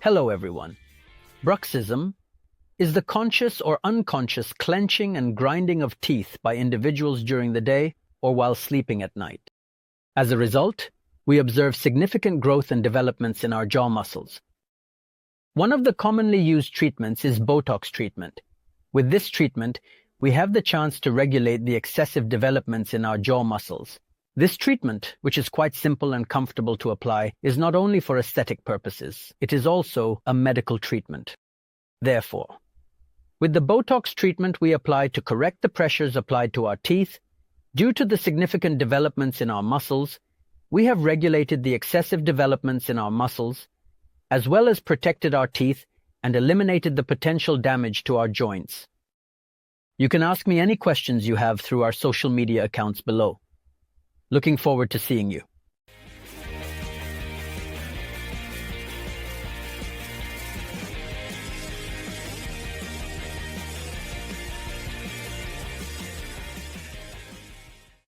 Hello everyone. Bruxism is the conscious or unconscious clenching and grinding of teeth by individuals during the day or while sleeping at night. As a result, we observe significant growth and developments in our jaw muscles. One of the commonly used treatments is Botox treatment. With this treatment, we have the chance to regulate the excessive developments in our jaw muscles. This treatment, which is quite simple and comfortable to apply, is not only for aesthetic purposes, it is also a medical treatment. Therefore, with the Botox treatment we apply to correct the pressures applied to our teeth, due to the significant developments in our muscles, we have regulated the excessive developments in our muscles, as well as protected our teeth and eliminated the potential damage to our joints. You can ask me any questions you have through our social media accounts below. Looking forward to seeing you.